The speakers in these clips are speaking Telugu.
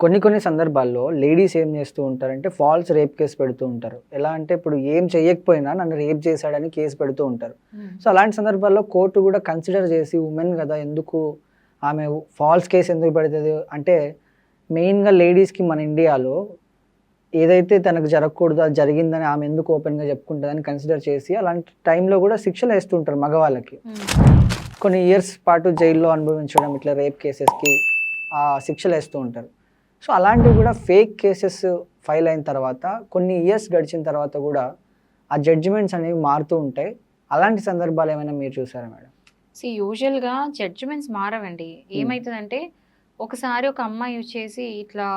కొన్ని సందర్భాల్లో లేడీస్ ఏం చేస్తూ ఉంటారంటే ఫాల్స్ రేప్ కేసు పెడుతూ ఉంటారు. ఎలా అంటే ఇప్పుడు ఏం చేయకపోయినా నన్ను రేప్ చేశాడని కేసు పెడుతూ ఉంటారు. సో అలాంటి సందర్భాల్లో కోర్టు కూడా కన్సిడర్ చేసి ఉమెన్ కదా ఎందుకు ఆమె ఫాల్స్ కేసు ఎందుకు పెడుతుంది అంటే మెయిన్గా లేడీస్కి మన ఇండియాలో ఏదైతే తనకు జరగకూడదు అది జరిగిందని ఆమె ఎందుకు ఓపెన్గా చెప్పుకుంటుందని కన్సిడర్ చేసి అలాంటి టైంలో కూడా శిక్షలు వేస్తుంటారు మగవాళ్ళకి. కొన్ని ఇయర్స్ పాటు జైల్లో అనుభవించడం ఇట్లా రేప్ కేసెస్కి శిక్షలు వేస్తూ ఉంటారు. సో అలాంటివి కూడా ఫేక్ కేసెస్ ఫైల్ అయిన తర్వాత కొన్ని ఇయర్స్ గడిచిన తర్వాత కూడా ఆ జడ్జిమెంట్స్ అనేవి మారుతూ ఉంటాయి. అలాంటి సందర్భాలు ఏమైనా మీరు చూసారా మేడం? యూజువల్గా జడ్జిమెంట్స్ మారవండి. ఏమవుతుందంటే ఒకసారి ఒక అమ్మాయి వచ్చేసి ఇట్లా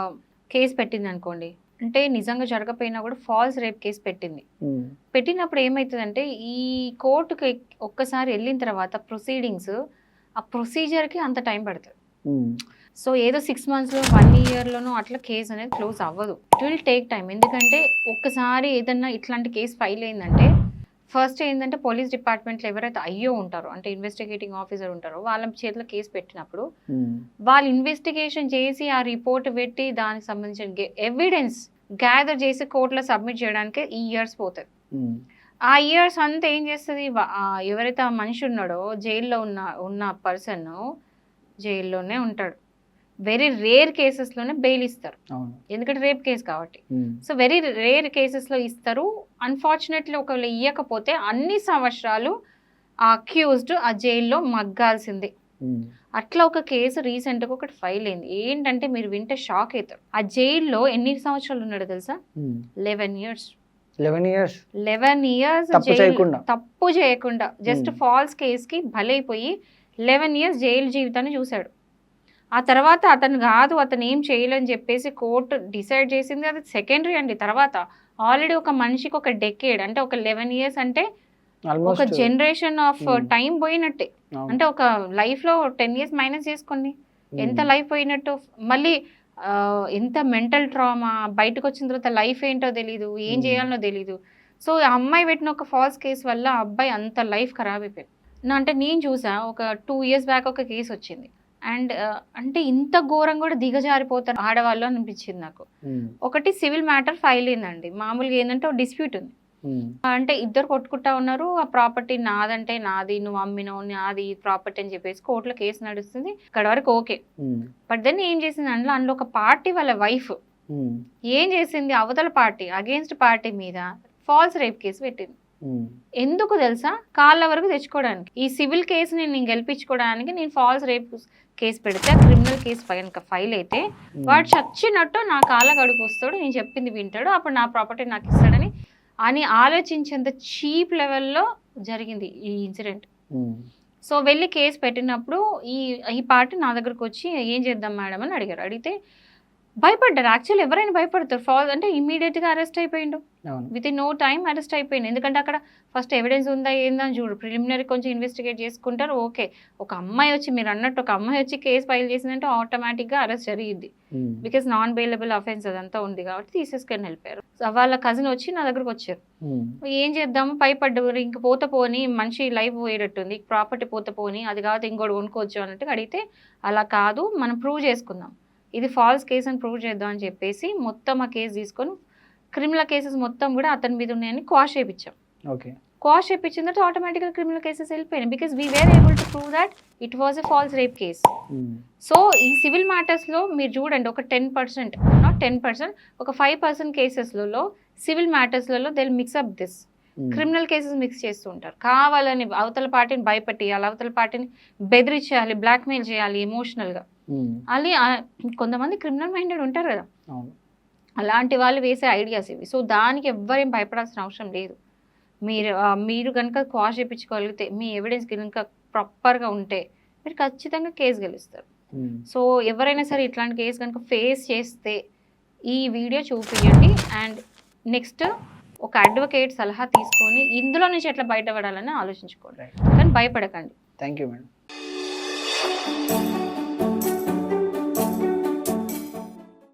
కేసు పెట్టింది అనుకోండి, అంటే నిజంగా జరగకపోయినా కూడా ఫాల్స్ రేప్ కేసు పెట్టినప్పుడు ఏమవుతుందంటే ఈ కోర్టుకి ఒక్కసారి వెళ్ళిన తర్వాత ప్రొసీడింగ్స్ ఆ ప్రొసీజర్కి అంత టైం పడుతుంది. సో ఏదో 6 monthsలో 1 yearలోనో అట్లా కేసు అనేది క్లోజ్ అవ్వదు. It will take time. ఎందుకంటే ఒక్కసారి ఏదన్నా ఇట్లాంటి కేసు ఫైల్ అయిందంటే ఫస్ట్ ఏంటంటే పోలీస్ డిపార్ట్మెంట్లో ఎవరైతే అయ్యో ఉంటారో అంటే ఇన్వెస్టిగేటింగ్ ఆఫీసర్ ఉంటారో వాళ్ళ చేతిలో కేసు పెట్టినప్పుడు వాళ్ళు ఇన్వెస్టిగేషన్ చేసి ఆ రిపోర్ట్ పెట్టి దానికి సంబంధించిన ఎవిడెన్స్ గ్యాదర్ చేసి కోర్టులో సబ్మిట్ చేయడానికి ఈ ఇయర్స్ పోతుంది. ఆ ఇయర్స్ అంతా ఏం చేస్తుంది, ఎవరైతే ఆ మనిషి ఉన్నాడో జైల్లో ఉన్న పర్సన్ జైల్లోనే ఉంటాడు. వెరీ రేర్ కేసెస్లోనే బెయిల్ ఇస్తారు, ఎందుకంటే రేప్ కేసు కాబట్టి. సో వెరీ రేర్ కేసెస్లో ఇస్తారు. అన్ఫార్చునేట్లీ ఒకవేళ ఇవ్వకపోతే అన్ని సంవత్సరాలు ఆ అక్యూజ్డ్ ఆ జైల్లో మగ్గాల్సిందే. అట్లా ఒక కేసు రీసెంట్గా ఒకటి ఫైల్ అయింది. ఏంటంటే మీరు వింటే షాక్ అవుతారు. ఆ జైల్లో ఎన్ని సంవత్సరాలు ఉన్నాడో తెలుసా? 11 years. 11 years తప్పు చేయకుండా జస్ట్ ఫాల్స్ కేసుకి బలైపోయి 11 years జైలు జీవితాన్ని చూశాడు. ఆ తర్వాత అతను ఏం చేయలేని చెప్పేసి కోర్టు డిసైడ్ చేసింది. అది సెకండరీ అండి. తర్వాత ఆల్రెడీ ఒక మనిషికి ఒక డెకేడ్ అంటే ఒక 11 years అంటే ఒక జనరేషన్ ఆఫ్ టైం పోయినట్టే. అంటే ఒక లైఫ్లో 10 years మైనస్ చేసుకోండి, ఎంత లైఫ్ పోయినట్టు. మళ్ళీ ఎంత మెంటల్ ట్రామా, బయటకు వచ్చిన తర్వాత లైఫ్ ఏంటో తెలీదు, ఏం చేయాలనో తెలీదు. సో ఆ అమ్మాయి పెట్టిన ఒక ఫాల్స్ కేసు వల్ల ఆ అబ్బాయి అంత లైఫ్ ఖరాబ్ అయిపోయింది. అంటే నేను చూసా ఒక 2 years బ్యాక్ ఒక కేసు వచ్చింది. అండ్ అంటే ఇంత ఘోరం కూడా దిగజారిపోతారు ఆడవాళ్ళు అనిపించింది నాకు. ఒకటి సివిల్ మ్యాటర్ ఫైల్ అయిందండి. మామూలుగా ఏంటంటే ఒక డిస్ప్యూట్ ఉంది. అంటే ఇద్దరు కొట్టుకుంటా ఉన్నారు. ఆ ప్రాపర్టీ నాదంటే నాది, నువ్వు అమ్మినవు నాది ప్రాపర్టీ అని చెప్పేసి కోర్టులో కేసు నడుస్తుంది. ఇక్కడ వరకు ఓకే. బట్ దెన్ ఏం చేసింది అందులో ఒక పార్టీ వాళ్ళ వైఫ్ ఏం చేసింది, అవతల పార్టీ అగేన్స్ట్ పార్టీ మీద ఫాల్స్ రేప్ కేసు పెట్టింది. ఎందుకు తెలుసా? కాళ్ళ వరకు తెచ్చుకోవడానికి. ఈ సివిల్ కేసుని నేను గెలిపించుకోవడానికి నేను ఫాల్స్ రేప్ కేసు పెడితే క్రిమినల్ కేసు ఫైల్ అయితే వాడు చచ్చినట్టు నా కాళ్ళ గడుకు వస్తాడు, నేను చెప్పింది వింటాడు, అప్పుడు నా ప్రాపర్టీ నాకు ఇస్తాడని ఆలోచించేంత చీప్ లెవెల్లో జరిగింది ఈ ఇన్సిడెంట్. సో వెళ్ళి కేసు పెట్టినప్పుడు ఈ పార్టీ నా దగ్గరకు వచ్చి ఏం చేద్దాం మేడం అని అడిగారు. అడిగితే భయపడ్డారు. యాక్చువల్లీ ఎవరైనా భయపడతారు. ఫాల్స్ అంటే ఇమీడియట్గా అరెస్ట్ అయిపోయిండు. Within no time arrest అయిపోయింది. ఎందుకంటే అక్కడ ఫస్ట్ ఎవిడెన్స్ ఉందా ఏందని చూడు, ప్రిలిమినరీ కొంచెం ఇన్వెస్టిగేట్ చేసుకుంటారు. ఓకే, ఒక అమ్మాయి వచ్చి మీరు అన్నట్టు ఒక అమ్మాయి వచ్చి కేసు ఫైల్ చేసిందంటే ఆటోమేటిక్గా అరెస్ట్ జరిగింది. బికాస్ నాన్ బెయిలబుల్ అఫెన్స్ అదంతా ఉంది కాబట్టి తీసేసుకొని వెళ్ళిపోయారు. వాళ్ళ కజిన్ వచ్చి నా దగ్గరకు వచ్చారు. ఏం చేద్దాము, భయపడ్డారు. ఇంక పోత పోని మనిషి లైఫ్ పోయేటట్టుంది, ప్రాపర్టీ పోత పోని, అది కాదు ఇంకోటి కొనుక్కోవచ్చు అన్నట్టు అడిగితే అలా కాదు, మనం ప్రూవ్ చేసుకుందాం, ఇది ఫాల్స్ కేసు అని ప్రూవ్ చేద్దాం అని చెప్పేసి మొత్తం ఆ కేసు తీసుకొని క్రిమినల్ కేసెస్ మొత్తం కూడా అతని మీద ఉన్నాయని క్వాష్ చేయించాం. క్వాష్ చేయించిన తర్వాత ఆటోమేటిక్గా క్రిమినల్ కేసెస్ వెళ్ళిపోయినాయి. Because we were able to prove that it was a false rape case. So ఈ సివిల్ మ్యాటర్స్లో మీరు చూడండి, ఒక 10% నాట్ 10%, ఒక 5% కేసెస్లలో సివిల్ మ్యాటర్స్లలో they will mix up this. Criminal cases mix చేస్తూ ఉంటారు. కావాలని అవతల పార్టీని భయపెట్టియాలి, అవతల పార్టీని బెదిరించేయాలి, బ్లాక్మెయిల్ చేయాలి ఎమోషనల్గా. అది కొంతమంది క్రిమినల్ మైండెడ్ ఉంటారు కదా, అలాంటి వాళ్ళు వేసే ఐడియాస్ ఇవి. సో దానికి ఎవ్వరేం భయపడాల్సిన అవసరం లేదు. మీరు కనుక క్వాష్ చేయించుకోగలిగితే, మీ ఎవిడెన్స్ కనుక ప్రాపర్గా ఉంటే మీరు ఖచ్చితంగా కేసు గెలుస్తారు. సో ఎవరైనా సరే ఇట్లాంటి కేసు కనుక ఫేస్ చేస్తే ఈ వీడియో చూపించండి. అండ్ నెక్స్ట్ ఒక అడ్వకేట్ సలహా తీసుకొని ఇందులో నుంచి ఎట్లా బయటపడాలని ఆలోచించుకోండి, కానీ భయపడకండి. Thank you madam.